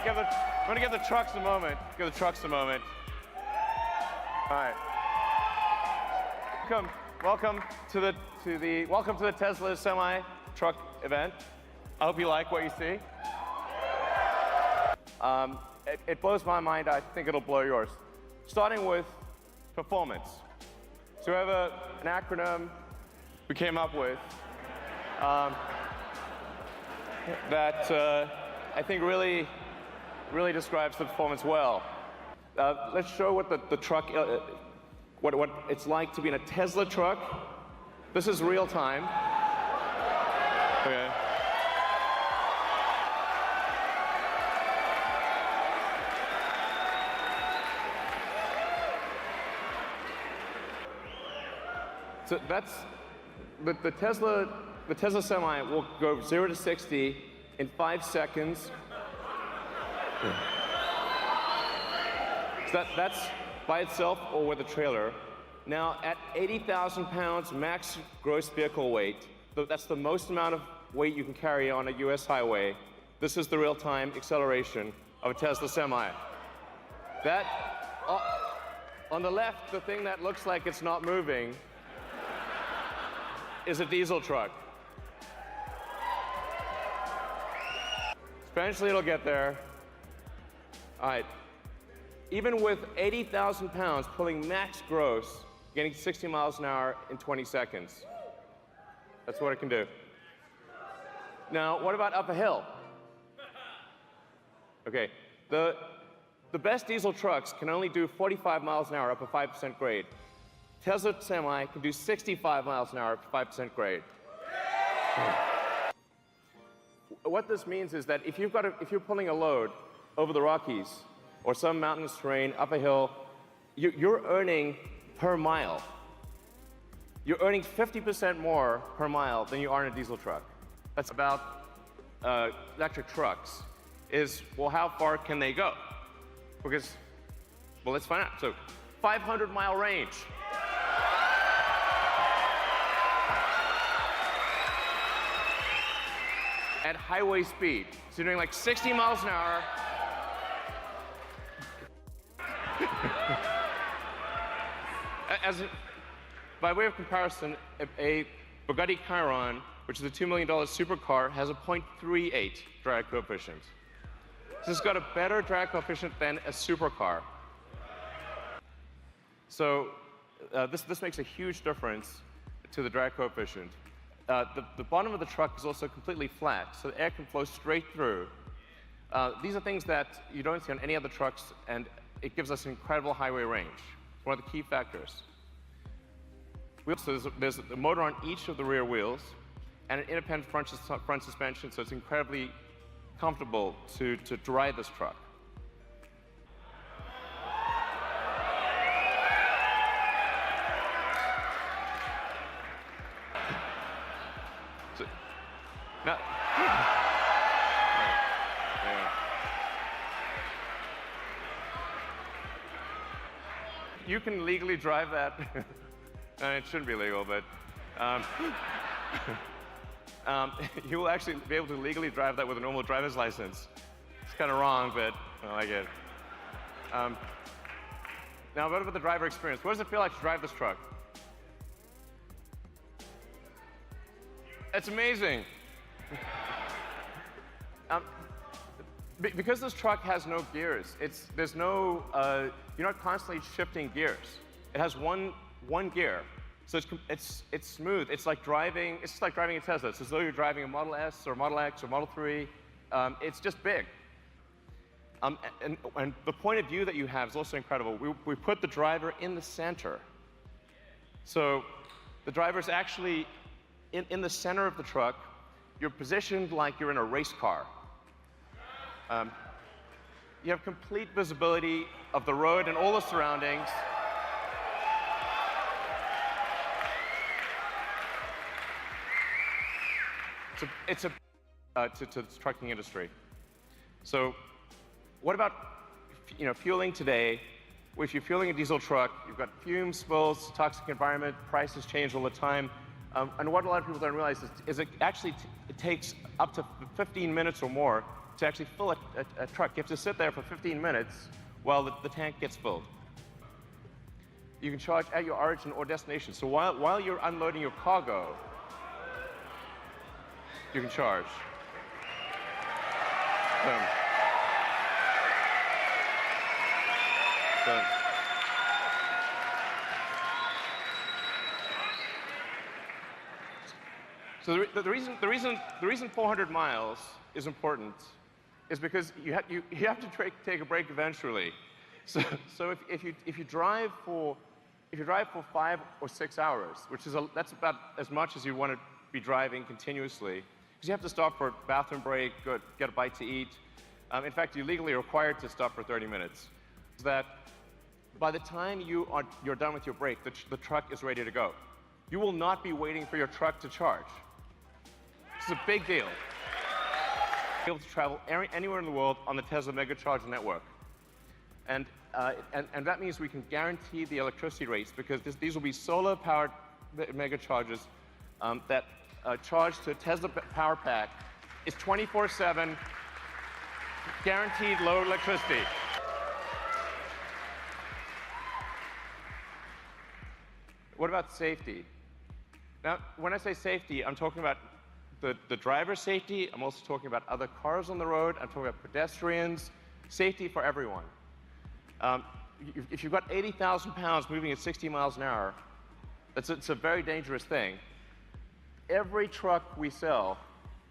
gonna give the trucks a moment. Give the trucks a moment. All right. Welcome to the Tesla semi truck event. I hope you like what you see. It blows my mind. I think it'll blow yours. Starting with performance. So we have an acronym we came up with that I think really describes the performance well. Let's show what the truck, what it's like to be in a Tesla truck. This is real time. Okay. So that's the Tesla Semi will go 0 to 60 in 5 seconds. So that's by itself or with a trailer. Now at 80,000 pounds max gross vehicle weight, that's the most amount of weight you can carry on a US highway. This is the real-time acceleration of a Tesla Semi. That, on the left, the thing that looks like it's not moving is a diesel truck. Eventually it'll get there. All right. Even with 80,000 pounds pulling max gross, getting 60 miles an hour in 20 seconds. That's what it can do. Now, what about up a hill? Okay, the best diesel trucks can only do 45 miles an hour up a 5% grade. Tesla Semi can do 65 miles an hour up a 5% grade. What this means is that if you're pulling a load over the Rockies or some mountainous terrain up a hill, you're earning per mile. You're earning 50% more per mile than you are in a diesel truck. That's about electric trucks. Is, well, how far can they go? Because, well, let's find out. So, 500-mile range. At highway speed. So you're doing like 60 miles an hour. By way of comparison, a Bugatti Chiron, which is a $2 million supercar, has a 0.38 drag coefficient. So it's got a better drag coefficient than a supercar. So this makes a huge difference to the drag coefficient. The bottom of the truck is also completely flat, so the air can flow straight through. These are things that you don't see on any other trucks, and it gives us incredible highway range. It's one of the key factors. There's a motor on each of the rear wheels, and an independent front suspension, so it's incredibly comfortable to drive this truck. Now, you can legally drive that. It shouldn't be legal, but you will actually be able to legally drive that with a normal driver's license. It's kind of wrong, but I like it. Now, what about the driver experience? What does it feel like to drive this truck? It's amazing. Because this truck has no gears, you're not constantly shifting gears. It has one gear, so it's smooth. It's like driving. It's just like driving a Tesla. It's as though you're driving a Model S or Model X or Model 3. It's just big. And the point of view that you have is also incredible. We put the driver in the center, so the driver's actually in the center of the truck. You're positioned like you're in a race car. You have complete visibility of the road and all the surroundings. It's to the trucking industry. So, what about fueling today? If you're fueling a diesel truck, you've got fumes, spills, toxic environment, prices change all the time. And what a lot of people don't realize is it actually it takes up to 15 minutes or more to actually fill a truck. You have to sit there for 15 minutes while the tank gets filled. You can charge at your origin or destination. So while you're unloading your cargo, you can charge. Boom. Boom. So the reason 400 miles is important is because you have to take a break eventually. So if you drive for 5 or 6 hours, that's about as much as you want to be driving continuously, because you have to stop for a bathroom break, get a bite to eat. In fact, you're legally required to stop for 30 minutes. So that by the time you're done with your break, the truck is ready to go. You will not be waiting for your truck to charge. This is a big deal. Be able to travel anywhere in the world on the Tesla Megacharger network. And that means we can guarantee the electricity rates, because these will be solar-powered megachargers that charge to a Tesla power pack. It's 24/7, guaranteed low electricity. What about safety? Now, when I say safety, I'm talking about the driver's safety. I'm also talking about other cars on the road. I'm talking about pedestrians, safety for everyone. If you've got 80,000 pounds moving at 60 miles an hour, it's a very dangerous thing. Every truck we sell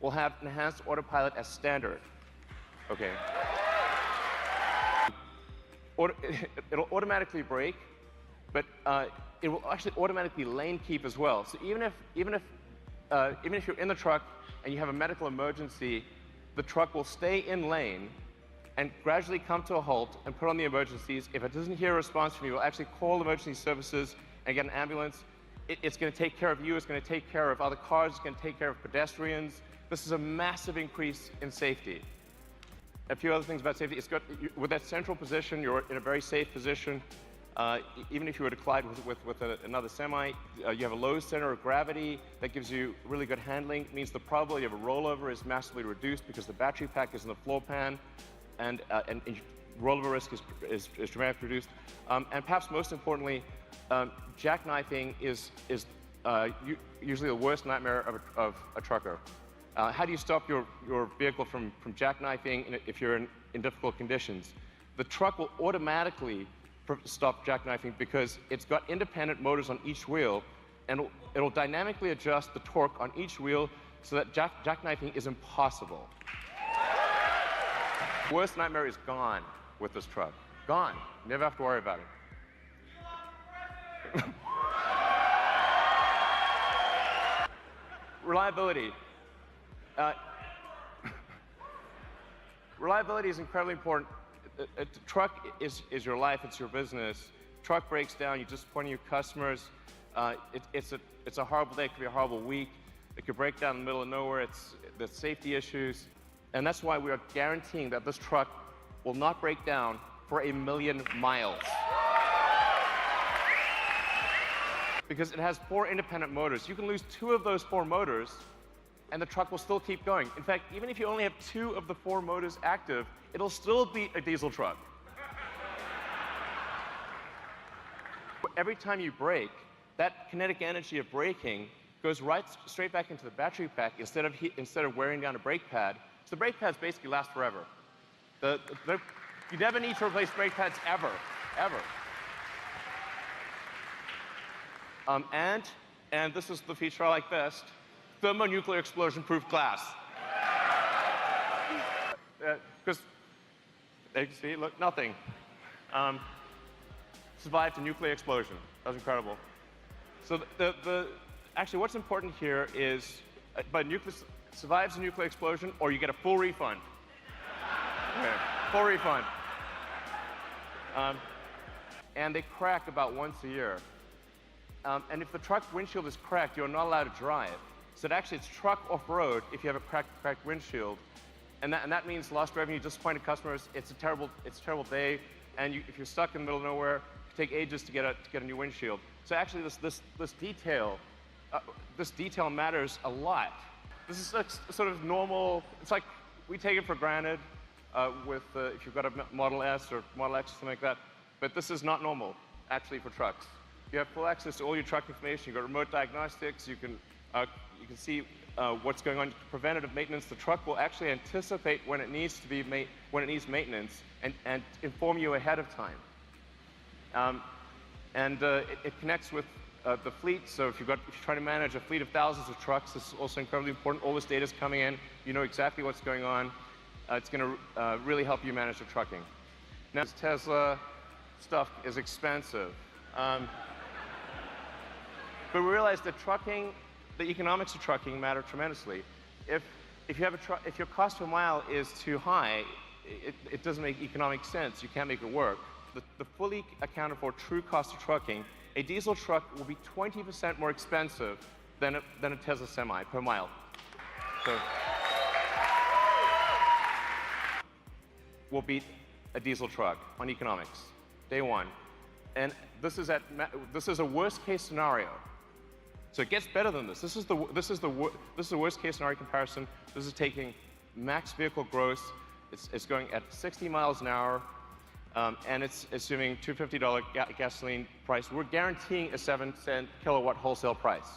will have enhanced autopilot as standard. Okay. It'll automatically brake, but it will actually automatically lane keep as well. So even if you're in the truck and you have a medical emergency, the truck will stay in lane and gradually come to a halt and put on the emergencies. If it doesn't hear a response from you, it will actually call emergency services and get an ambulance. It's going to take care of you. It's going to take care of other cars. It's going to take care of pedestrians. This is a massive increase in safety. A few other things about safety. With that central position, you're in a very safe position. Even if you were to collide with another semi, you have a low center of gravity that gives you really good handling. It means the probability of a rollover is massively reduced because the battery pack is in the floor pan, and rollover risk is dramatically reduced. And perhaps most importantly, jackknifing is usually the worst nightmare of a trucker. How do you stop your vehicle from jackknifing if you're in difficult conditions? The truck will automatically stop jackknifing because it's got independent motors on each wheel, and it'll dynamically adjust the torque on each wheel so that jackknifing is impossible. The worst nightmare is gone with this truck. Gone. Never have to worry about it. Reliability. Reliability is incredibly important. A truck is your life, it's your business. Truck breaks down, you disappoint your customers. It's a horrible day, it could be a horrible week. It could break down in the middle of nowhere, there's safety issues. And that's why we are guaranteeing that this truck will not break down for 1,000,000 miles. Because it has 4 independent motors. You can lose 2 of those 4 motors, and the truck will still keep going. In fact, even if you only have 2 of the 4 motors active, it'll still be a diesel truck. Every time you brake, that kinetic energy of braking goes straight back into the battery pack instead of wearing down a brake pad. So the brake pads basically last forever. You never need to replace brake pads ever, ever. And this is the feature I like best: thermonuclear explosion-proof glass. Because, you see, look, nothing. Survived a nuclear explosion. That was incredible. So actually, what's important here is, survives a nuclear explosion, or you get a full refund. Okay, full refund. And they crack about once a year. And if the truck windshield is cracked, you're not allowed to drive. So actually, it's truck off-road if you have a cracked windshield. And that means lost revenue, disappointed customers. It's a terrible day. And if you're stuck in the middle of nowhere, it can take ages to get a new windshield. So actually, this detail matters a lot. This is like sort of normal. It's like we take it for granted if you've got a Model S or Model X or something like that, but this is not normal, actually, for trucks. You have full access to all your truck information. You've got remote diagnostics. You can see what's going on. Preventative maintenance. The truck will actually anticipate when it needs maintenance and inform you ahead of time. It connects with the fleet. So if you're trying to manage a fleet of thousands of trucks, this is also incredibly important. All this data is coming in. You know exactly what's going on. It's going to really help you manage the trucking. Now, this Tesla stuff is expensive. But we realize that the economics of trucking matter tremendously. If your cost per mile is too high, it doesn't make economic sense. You can't make it work. The fully accounted for true cost of trucking, a diesel truck will be 20% more expensive than a Tesla semi per mile. So, will beat a diesel truck on economics, day one. And this is a worst case scenario. So it gets better than this. This is the worst case scenario comparison. This is taking max vehicle gross. It's going at 60 miles an hour, and it's assuming $250 gasoline price. We're guaranteeing a 7-cent kilowatt wholesale price.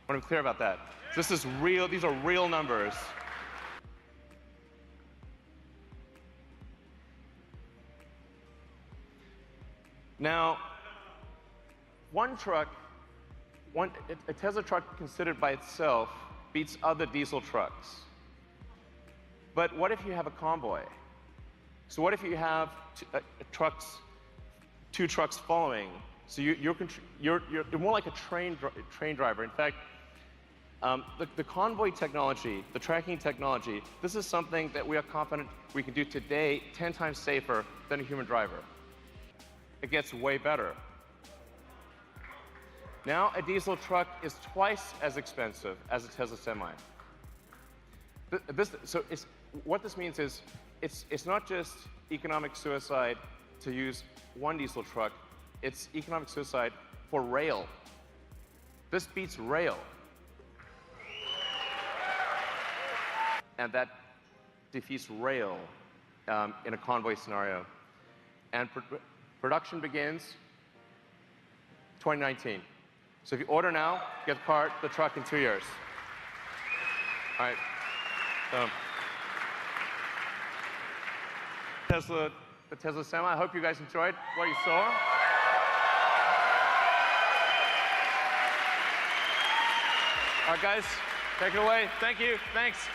I want to be clear about that. This is real. These are real numbers. Now, a Tesla truck considered by itself beats other diesel trucks. But what if you have a convoy? So what if you have two trucks following? So you're more like a train driver. In fact, the convoy technology, the tracking technology, this is something that we are confident we can do today 10 times safer than a human driver. It gets way better. Now a diesel truck is twice as expensive as a Tesla semi. What this means is it's not just economic suicide to use one diesel truck, it's economic suicide for rail. This beats rail. And that defeats rail in a convoy scenario. And production begins 2019. So if you order now, get the truck in 2 years. All right. The Tesla Semi. I hope you guys enjoyed what you saw. All right, guys, take it away. Thank you. Thanks.